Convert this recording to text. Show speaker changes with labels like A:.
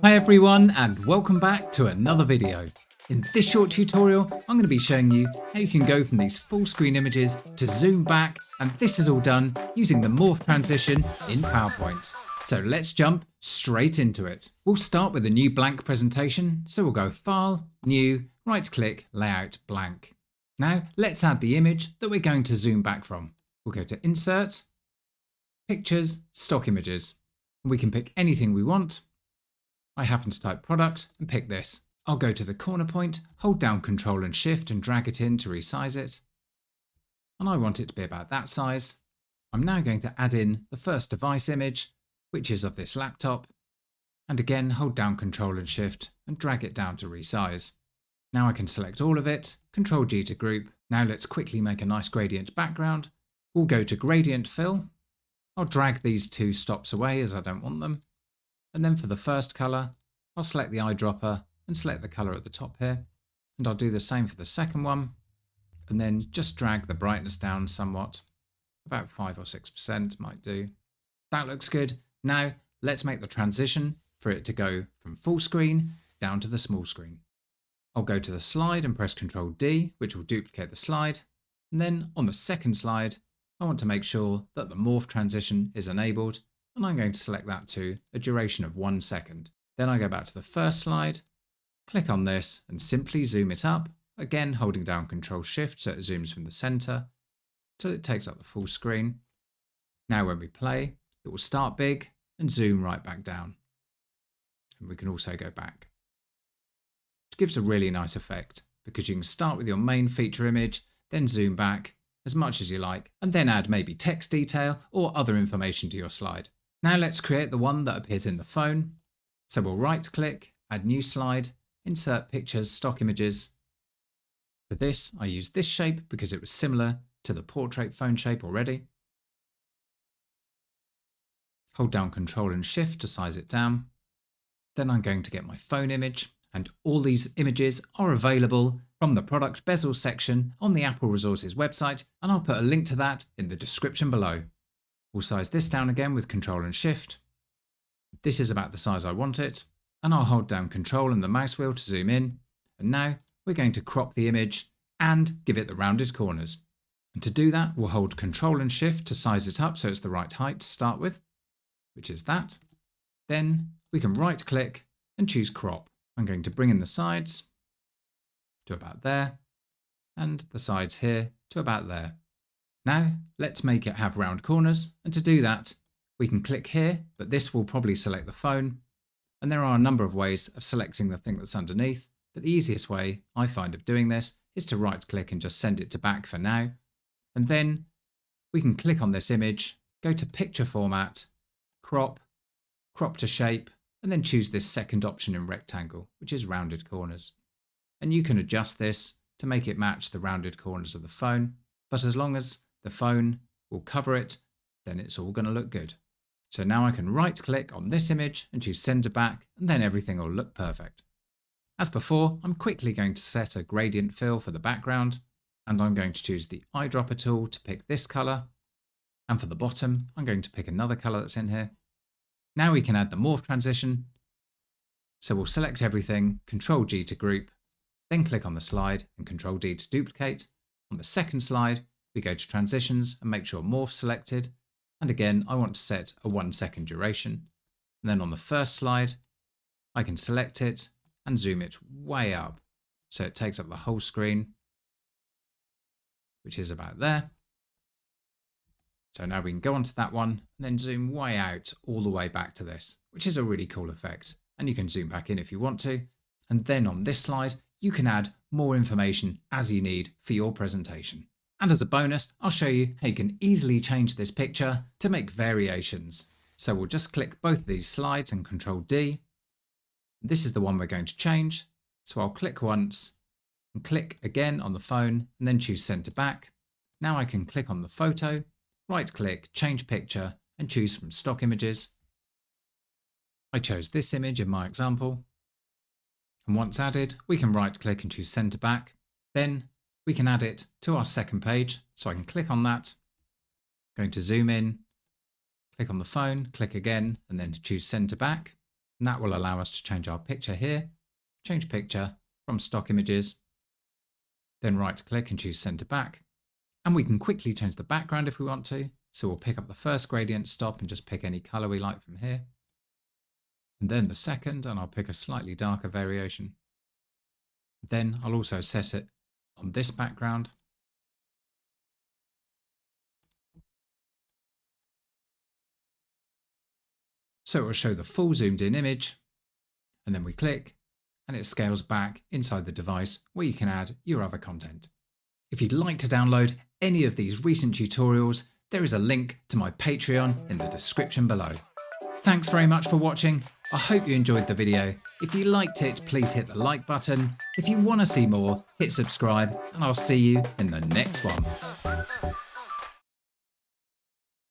A: Hi everyone and welcome back to another video. In this short tutorial, I'm going to be showing you how you can go from these full screen images to zoom back, and this is all done using the Morph transition in PowerPoint. So let's jump straight into it. We'll start with a new blank presentation, so we'll go File, New, right click, Layout, Blank. Now let's add the image that we're going to zoom back from. We'll go to Insert, Pictures, Stock Images. We can pick anything we want. I happen to type product and pick this. I'll go to the corner point, hold down Ctrl and Shift and drag it in to resize it. And I want it to be about that size. I'm now going to add in the first device image, which is of this laptop. And again, hold down Ctrl and Shift and drag it down to resize. Now I can select all of it, Ctrl G to group. Now let's quickly make a nice gradient background. We'll go to Gradient Fill. I'll drag these two stops away as I don't want them. And then for the first colour, I'll select the eyedropper and select the colour at the top here. And I'll do the same for the second one. And then just drag the brightness down somewhat. About 5 or 6% might do. That looks good. Now let's make the transition for it to go from full screen down to the small screen. I'll go to the slide and press Ctrl D, which will duplicate the slide. And then on the second slide, I want to make sure that the Morph transition is enabled. And I'm going to select that to a duration of 1 second. Then I go back to the first slide, click on this and simply zoom it up, again holding down Ctrl Shift so it zooms from the center till it takes up the full screen. Now when we play, it will start big and zoom right back down. And we can also go back. Which gives a really nice effect because you can start with your main feature image, then zoom back as much as you like, and then add maybe text detail or other information to your slide. Now let's create the one that appears in the phone. So we'll right click, add new slide, insert pictures, stock images. For this, I use this shape because it was similar to the portrait phone shape already. Hold down Ctrl and Shift to size it down. Then I'm going to get my phone image, and all these images are available from the product bezel section on the Apple Resources website, and I'll put a link to that in the description below. We'll size this down again with Ctrl and Shift. This is about the size I want it, and I'll hold down Ctrl and the mouse wheel to zoom in. And now we're going to crop the image and give it the rounded corners. And to do that, we'll hold Ctrl and Shift to size it up so it's the right height to start with, which is that. Then we can right click and choose crop. I'm going to bring in the sides to about there, and the sides here to about there. Now let's make it have round corners, and to do that we can click here, but this will probably select the phone, and there are a number of ways of selecting the thing that's underneath, but the easiest way I find of doing this is to right click and just send it to back for now, and then we can click on this image, go to picture format, crop to shape, and then choose this second option in rectangle, which is rounded corners. And you can adjust this to make it match the rounded corners of the phone, but as long as the phone will cover it, then it's all going to look good. So now I can right click on this image and choose send to back, and then everything will look perfect. As before, I'm quickly going to set a gradient fill for the background, and I'm going to choose the eyedropper tool to pick this color. And for the bottom, I'm going to pick another color that's in here. Now we can add the morph transition. So we'll select everything, Ctrl G to group, then click on the slide and Ctrl D to duplicate. On the second slide, we go to transitions and make sure morph selected. And again, I want to set a 1 second duration. And then on the first slide, I can select it and zoom it way up. So it takes up the whole screen, which is about there. So now we can go onto that one and then zoom way out all the way back to this, which is a really cool effect. And you can zoom back in if you want to. And then on this slide, you can add more information as you need for your presentation. And as a bonus, I'll show you how you can easily change this picture to make variations. So we'll just click both of these slides and Ctrl D. This is the one we're going to change. So I'll click once and click again on the phone and then choose send to back. Now I can click on the photo, right click, change picture, and choose from stock images. I chose this image in my example. And once added, we can right click and choose send to back. Then we can add it to our second page. So I can click on that, going to zoom in, click on the phone, click again, and then choose send to back. And that will allow us to change our picture here, change picture from stock images, then right click and choose center back. And we can quickly change the background if we want to. So we'll pick up the first gradient stop and just pick any color we like from here. And then the second, and I'll pick a slightly darker variation. Then I'll also set it on this background. So it will show the full zoomed in image, and then we click and it scales back inside the device where you can add your other content. If you'd like to download any of these recent tutorials, there is a link to my Patreon in the description below. Thanks very much for watching. I hope you enjoyed the video. If you liked it, please hit the like button. If you want to see more, hit subscribe, and I'll see you in the next one.